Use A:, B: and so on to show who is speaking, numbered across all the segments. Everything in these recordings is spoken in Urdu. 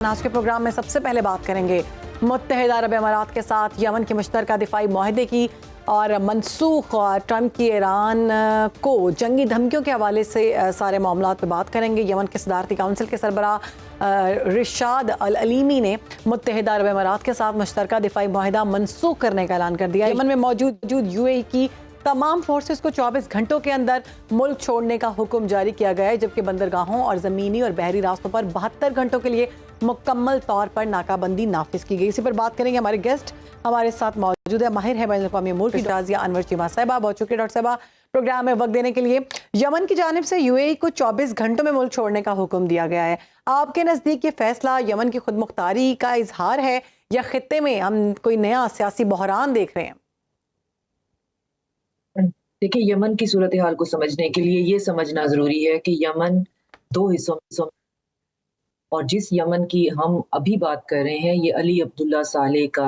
A: آج کے پروگرام میں سب سے پہلے بات کریں گے متحدہ عرب امارات کے ساتھ یمن کے مشترکہ دفاعی معاہدے کی اور منسوخ ٹرمپ کی ایران کو جنگی دھمکیوں کے حوالے سے سارے معاملات پہ بات کریں گے۔ یمن کے صدارتی کونسل کے سربراہ رشاد العلیمی نے متحدہ عرب امارات کے ساتھ مشترکہ دفاعی معاہدہ منسوخ کرنے کا اعلان کر دیا۔ یمن میں موجود یو اے ای کی تمام فورسز کو 24 گھنٹوں کے اندر ملک چھوڑنے کا حکم جاری کیا گیا ہے، جبکہ بندرگاہوں اور زمینی اور بحری راستوں پر 72 گھنٹوں کے لیے مکمل طور پر ناکہ بندی نافذ کی گئی۔ اسی پر بات کریں گے، ہمارے گیسٹ ہمارے ساتھ موجود ہے، ماہر ہے بین الاقوامی امور کی شازیہ انور چیمہ صاحبہ۔ بہت شکریہ ڈاکٹر صاحبہ پروگرام میں وقت دینے کے لیے۔ یمن کی جانب سے یو اے ای کو 24 گھنٹوں میں ملک چھوڑنے کا حکم دیا گیا ہے۔ آپ کے نزدیک یہ فیصلہ یمن کی خود مختاری کا اظہار ہے یا خطے میں ہم کوئی نیا سیاسی بحران دیکھ رہے ہیں؟
B: دیکھیں، یمن کی صورتحال کو سمجھنے کے لیے یہ سمجھنا ضروری ہے کہ یمن دو حصوں میں، اور جس یمن کی ہم ابھی بات کر رہے ہیں یہ علی عبداللہ صالح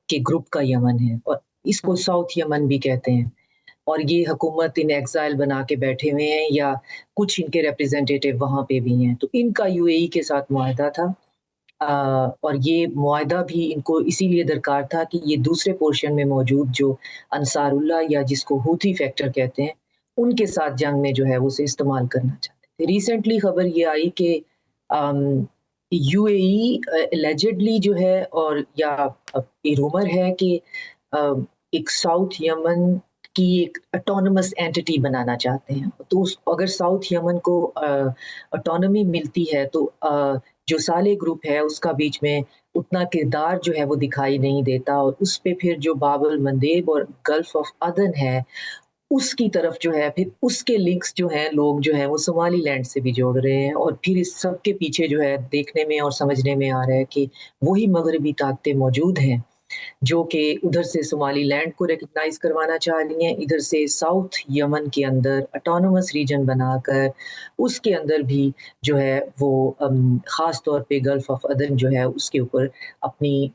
B: کے گروپ کا یمن ہے، اور اس کو ساؤتھ یمن بھی کہتے ہیں، اور یہ حکومت ان ایگزائل بنا کے بیٹھے ہوئے ہیں یا کچھ ان کے ریپریزنٹیٹیو وہاں پہ بھی ہیں۔ تو ان کا یو اے ای کے ساتھ معاہدہ تھا، اور یہ معاہدہ بھی ان کو اسی لیے درکار تھا کہ یہ دوسرے پورشن میں موجود جو انصار اللہ یا جس کو ہوتی فیکٹر کہتے ہیں ان کے ساتھ جنگ میں جو ہے وہ اسے استعمال کرنا چاہتے تھے۔ ریسنٹلی خبر یہ آئی کہ یو اے ای الیجڈلی جو ہے، اور یا یہ رومر ہے کہ ایک ساؤتھ یمن کی ایک اٹونومس اینٹی بنانا چاہتے ہیں۔ تو اگر ساؤتھ یمن کو اٹونومی ملتی ہے تو جو صالح گروپ ہے اس کا بیچ میں اتنا کردار جو ہے وہ دکھائی نہیں دیتا، اور اس پہ پھر جو باب المندیب اور گلف آف عدن ہے اس کی طرف جو ہے پھر اس کے لنکس جو ہیں لوگ جو ہیں وہ صومالی لینڈ سے بھی جوڑ رہے ہیں، اور پھر اس سب کے پیچھے جو ہے دیکھنے میں اور سمجھنے میں آ رہا ہے کہ وہی مغربی طاقتیں موجود ہیں جو کہ ادھر سے صومالی لینڈ کو ریکگنائز کروانا چاہ رہی ہیں، ادھر سے ساؤتھ یمن کے اندر اٹونومس ریجن بنا کر اس کے اندر بھی جو ہے وہ خاص طور پہ گلف آف عدن جو ہے اس کے اوپر اپنی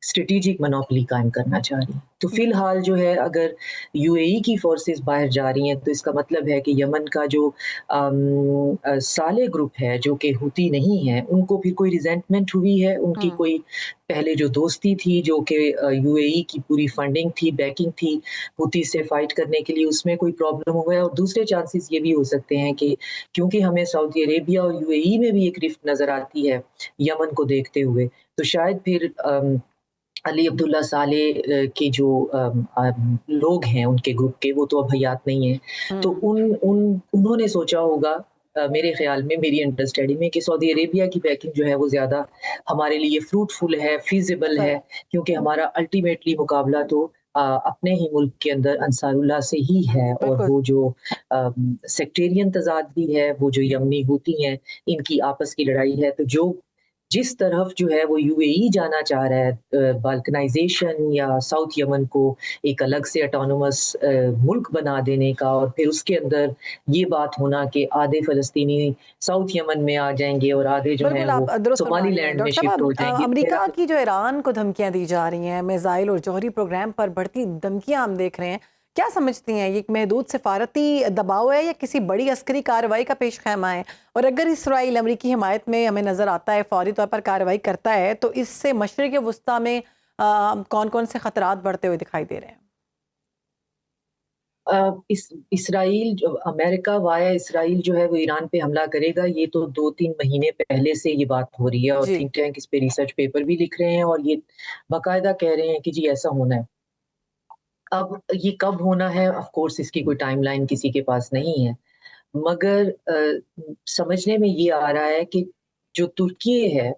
B: اسٹریٹجک مونوپلی قائم کرنا چاہ رہی ہیں۔ تو فی الحال جو ہے اگر یو اے ای کی فورسز باہر جا رہی ہیں تو اس کا مطلب ہے کہ یمن کا جو صالح گروپ ہے جو کہ ہوتی نہیں ہے ان کو پھر کوئی ریزنٹمنٹ ہوئی ہے، ان کی کوئی پہلے جو دوستی تھی جو کہ یو اے ای کی پوری فنڈنگ تھی، بیکنگ تھی ہوتی سے فائٹ کرنے کے لیے، اس میں کوئی پرابلم ہوا ہے۔ اور دوسرے چانسز یہ بھی ہو سکتے ہیں کہ کیونکہ ہمیں سعودی عربیہ اور یو اے ای میں بھی ایک رفت نظر آتی ہے یمن کو دیکھتے ہوئے، تو شاید پھر علی عبداللہ صالح کے جو لوگ ہیں ان کے گروپ کے، وہ تو اب حیات نہیں ہیں، تو انہوں نے سوچا ہوگا میرے خیال میں، میری انڈرسٹینڈنگ میں، کہ سعودی عربیہ کی بیکنگ جو ہے وہ زیادہ ہمارے لیے فروٹفل ہے، فیزیبل ہے، کیونکہ ہمارا الٹیمیٹلی مقابلہ تو اپنے ہی ملک کے اندر انصار اللہ سے ہی ہے، اور وہ جو سیکٹیرین تضاد بھی ہے، وہ جو یمنی ہوتی ہیں ان کی آپس کی لڑائی ہے، تو جو جس طرف جو ہے وہ یو اے ای جانا چاہ رہا ہے بالکنائزیشن یا ساؤتھ یمن کو ایک الگ سے اٹونومس ملک بنا دینے کا، اور پھر اس کے اندر یہ بات ہونا کہ آدھے فلسطینی ساؤتھ یمن میں آ جائیں گے اور آدھے جو ہیں وہ صومالی لینڈ میں شفٹ ہو جائیں گے۔
A: امریکہ کی جو ایران کو دھمکیاں دی جا رہی ہیں، میزائل اور جوہری پروگرام پر بڑھتی دھمکیاں ہم دیکھ رہے ہیں، کیا سمجھتی ہیں یہ ایک محدود سفارتی دباؤ ہے یا کسی بڑی عسکری کارروائی کا پیش خیمہ ہے؟ اور اگر اسرائیل امریکی حمایت میں ہمیں نظر آتا ہے فوری طور پر کارروائی کرتا ہے، تو اس سے مشرق وسطیٰ میں کون کون سے خطرات بڑھتے ہوئے دکھائی دے رہے ہیں؟
B: اسرائیل امریکہ وایا اسرائیل جو ہے وہ ایران پہ حملہ کرے گا، یہ تو 2-3 مہینے پہلے سے یہ بات ہو رہی ہے، اور تھنک ٹینک اس پہ ریسرچ پیپر بھی لکھ رہے ہیں، اور یہ باقاعدہ کہہ رہے ہیں کہ جی ایسا ہونا ہے۔ اب یہ کب ہونا ہے، آف کورس اس کی کوئی ٹائم لائن کسی کے پاس نہیں ہے، مگر سمجھنے میں یہ آ رہا ہے کہ جو ترکی ہے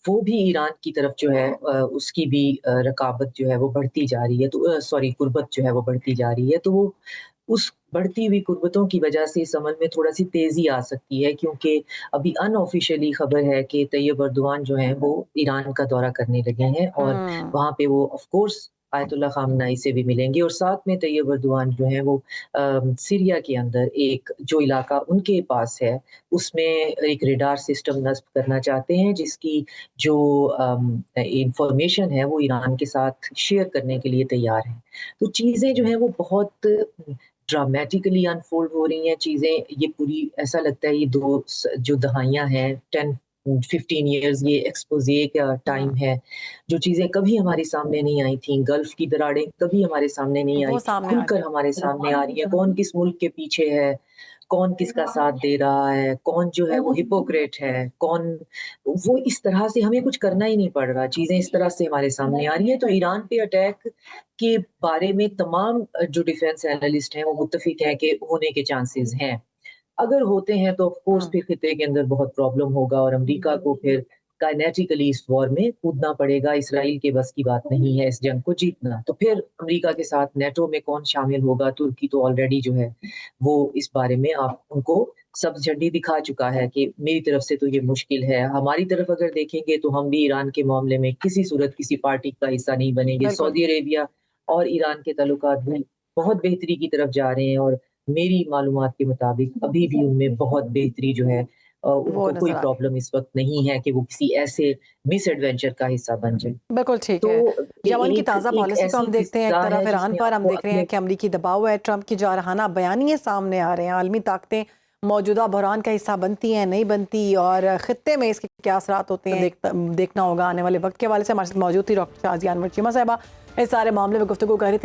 B: وہ بھی ایران کی طرف جو ہے اس کی بھی رقابت جو ہے وہ بڑھتی جا رہی ہے، تو قربت جو ہے وہ بڑھتی جا رہی ہے، تو وہ اس بڑھتی ہوئی قربتوں کی وجہ سے اس عمل میں تھوڑا سی تیزی آ سکتی ہے، کیونکہ ابھی ان آفیشیلی خبر ہے کہ طیب اردوان جو ہیں وہ ایران کا دورہ کرنے لگے ہیں، اور وہاں پہ وہ آف کورس آیت اللہ خامنائی سے بھی ملیں گے، اور ساتھ میں طیب اردوان جو ہیں وہ سیریا کے اندر ایک جو علاقہ ان کے پاس ہے اس میں ایک ریڈار سسٹم نصب کرنا چاہتے ہیں، جس کی جو انفارمیشن ہے وہ ایران کے ساتھ شیئر کرنے کے لیے تیار ہیں۔ تو چیزیں جو ہیں وہ بہت ڈرامیٹیکلی انفولڈ ہو رہی ہیں چیزیں، یہ پوری ایسا لگتا ہے یہ جو دہائیاں ہیں 10 15 ایئرز یہ ایکسپوزے کا ٹائم ہے. جو چیزیں کبھی ہمارے سامنے نہیں آئی تھیں، گلف کی دراڑیں کبھی ہمارے سامنے نہیں
A: وہ
B: آئی،
A: سامنے
B: کھل
A: آ
B: کر ہمارے سامنے آ رہی ہے. کون کس ملک کے پیچھے ہے، کون کس کا ساتھ دے رہا ہے، کون جو ہے وہ ہپوکریٹ ہے، کون وہ اس طرح سے ہمیں کچھ کرنا ہی نہیں پڑ رہا، چیزیں اس طرح سے ہمارے سامنے آ رہی ہیں. تو ایران پہ اٹیک کے بارے میں تمام جو ڈیفینس اینالسٹ ہیں وہ متفق ہیں کہ ہونے کے چانسز ہیں. اگر ہوتے ہیں تو آف کورس پھر خطے کے اندر بہت پرابلم ہوگا اور امریکہ کو پھر کائنیٹیکلی اس وار میں کودنا پڑے گا. اسرائیل کے بس کی بات نہیں ہے اس جنگ کو جیتنا. تو پھر امریکہ کے ساتھ نیٹو میں کون شامل ہوگا؟ ترکی تو آلریڈی جو ہے وہ اس بارے میں آپ ان کو سبز جھنڈی دکھا چکا ہے کہ میری طرف سے تو یہ مشکل ہے. ہماری طرف اگر دیکھیں گے تو ہم بھی ایران کے معاملے میں کسی صورت کسی پارٹی کا حصہ نہیں بنیں گے.
A: بالکل.
B: سعودی عربیہ اور ایران کے تعلقات بھی بہت بہتری کی طرف جا رہے ہیں اور میری معلومات کے مطابق ابھی بھی ان میں بہت بہتری جو ہے ان
A: وہ
B: کو
A: نظر
B: کوئی
A: آ رہی ہے.
B: پرابلم اس وقت نہیں ہے کہ وہ کسی ایسے مس ایڈونچر کا حصہ بن جائے.
A: بالکل ٹھیک
B: تو
A: ہے. یمن کی
B: ایک
A: تازہ
B: ایک
A: پالیسی کو
B: ایسی
A: ہم دیکھتے ہیں، ایک
B: فضا
A: طرف
B: ہے جس
A: ایران
B: میں
A: پر
B: آپ
A: ہم
B: کو
A: دیکھ رہے ہیں کہ امریکی دباؤ ہے، ٹرمپ کی جارحانہ بیانیے سامنے آ رہے ہیں. عالمی طاقتیں موجودہ بحران کا حصہ بنتی ہیں نہیں بنتی، اور خطے میں اس کے کیا اثرات ہوتے ہیں دیکھنا ہوگا آنے والے وقت کے حوالے سے. ہمارے ساتھ موجود تھی ڈاکٹر شازیہ انور چیمہ صاحبہ، اس سارے معاملے میں گفتگو کر رہی تھی.